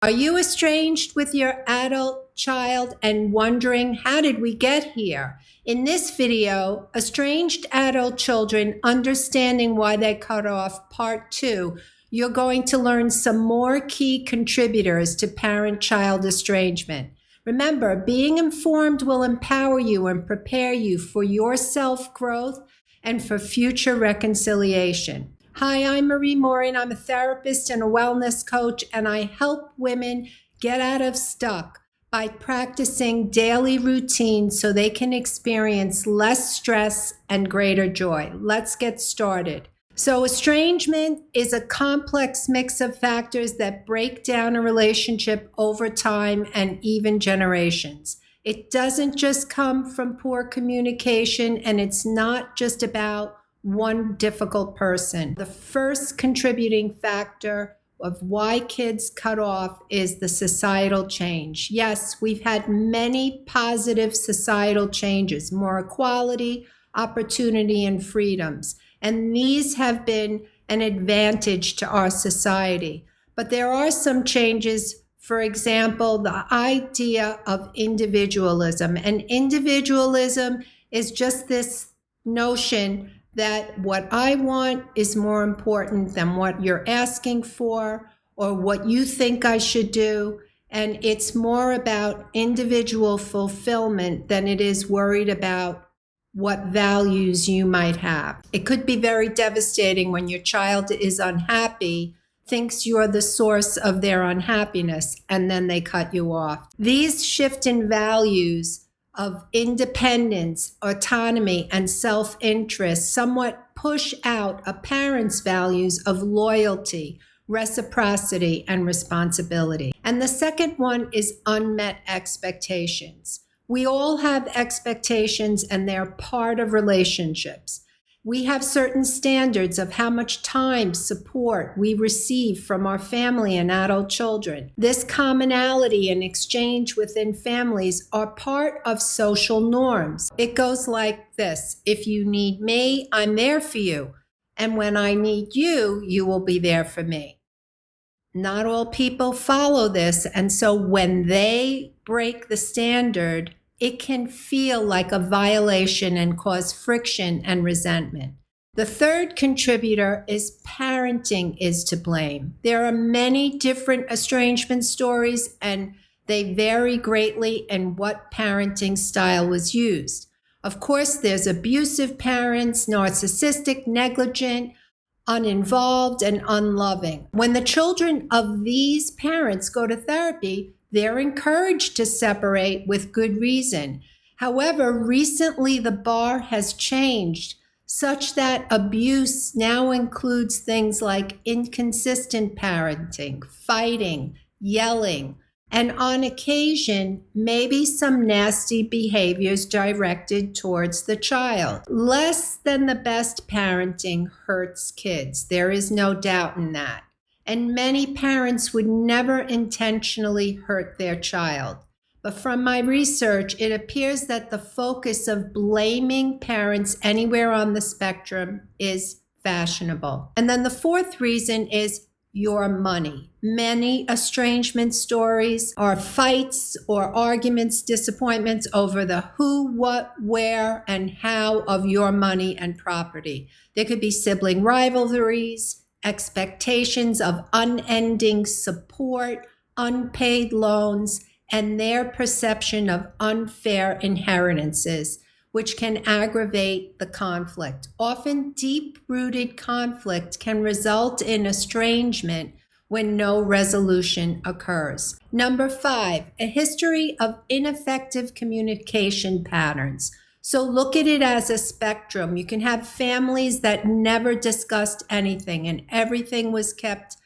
Are you estranged with your adult child and wondering, how did we get here? In this video, Estranged Adult Children, Understanding Why They Cut Off, Part 2, you're going to learn some more key contributors to parent-child estrangement. Remember, being informed will empower you and prepare you for your self-growth and for future reconciliation. Hi, I'm Morin. I'm a therapist and a wellness coach, and I help women get out of stuck by practicing daily routines so they can experience less stress and greater joy. Let's get started. So, estrangement is a complex mix of factors that break down a relationship over time and even generations. It doesn't just come from poor communication, and it's not just about one difficult person. The first contributing factor of why kids cut off is the societal change. Yes, we've had many positive societal changes, more equality, opportunity, and freedoms. And these have been an advantage to our society. But there are some changes. For example, the idea of individualism. And individualism is just this notion that what I want is more important than what you're asking for or what you think I should do. And it's more about individual fulfillment than it is worried about what values you might have. It could be very devastating when your child is unhappy, thinks you're the source of their unhappiness, and then they cut you off. These shift in values of independence, autonomy, and self-interest somewhat push out a parent's values of loyalty, reciprocity, and responsibility. And the second one is unmet expectations. We all have expectations, and they're part of relationships. We have certain standards of how much time, support we receive from our family and adult children. This commonality and exchange within families are part of social norms. It goes like this: if you need me, I'm there for you. And when I need you, you will be there for me. Not all people follow this, and so when they break the standard, it can feel like a violation and cause friction and resentment. The third contributor is parenting is to blame. There are many different estrangement stories, and they vary greatly in what parenting style was used. Of course, there's abusive parents, narcissistic, negligent, uninvolved, and unloving. When the children of these parents go to therapy, they're encouraged to separate with good reason. However, recently the bar has changed such that abuse now includes things like inconsistent parenting, fighting, yelling, and on occasion, maybe some nasty behaviors directed towards the child. Less than the best parenting hurts kids. There is no doubt in that. And many parents would never intentionally hurt their child. But from my research, it appears that the focus of blaming parents anywhere on the spectrum is fashionable. And then the fourth reason is your money. Many estrangement stories are fights or arguments, disappointments over the who, what, where, and how of your money and property. There could be sibling rivalries, expectations of unending support, unpaid loans, and their perception of unfair inheritances, which can aggravate the conflict. Often deep-rooted conflict can result in estrangement when no resolution occurs. Number 5, a history of ineffective communication patterns. So look at it as a spectrum. You can have families that never discussed anything and everything was kept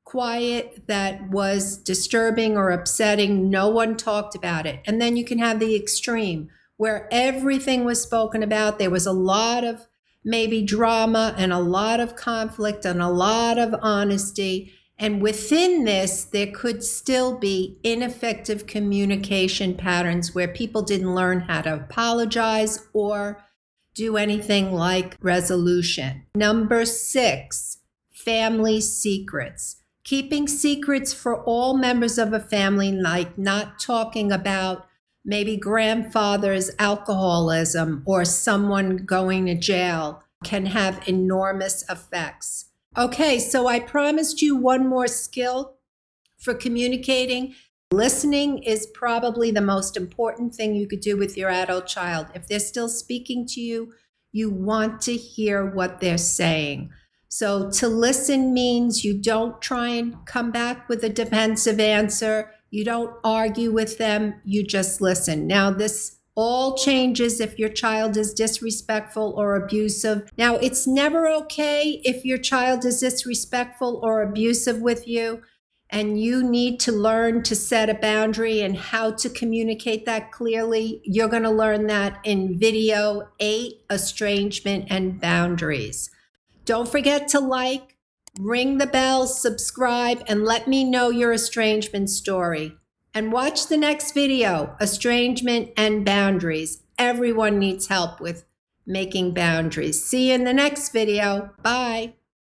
quiet, that was disturbing or upsetting. No one talked about it. And then you can have the extreme where everything was spoken about. There was a lot of maybe drama and a lot of conflict and a lot of honesty. And within this, there could still be ineffective communication patterns where people didn't learn how to apologize or do anything like resolution. Number 6, family secrets. Keeping secrets for all members of a family, like not talking about maybe grandfather's alcoholism or someone going to jail, can have enormous effects. Okay, so I promised you one more skill for communicating. Listening is probably the most important thing you could do with your adult child. If they're still speaking to you, you want to hear what they're saying. So to listen means you don't try and come back with a defensive answer. You don't argue with them. You just listen. Now, this all changes if your child is disrespectful or abusive. Now, it's never okay if your child is disrespectful or abusive with you, and you need to learn to set a boundary and how to communicate that clearly. You're going to learn that in video 8, Estrangement and Boundaries. Don't forget to like, ring the bell, subscribe, and let me know your estrangement story. And watch the next video, Estrangement and Boundaries. Everyone needs help with making boundaries. See you in the next video. Bye.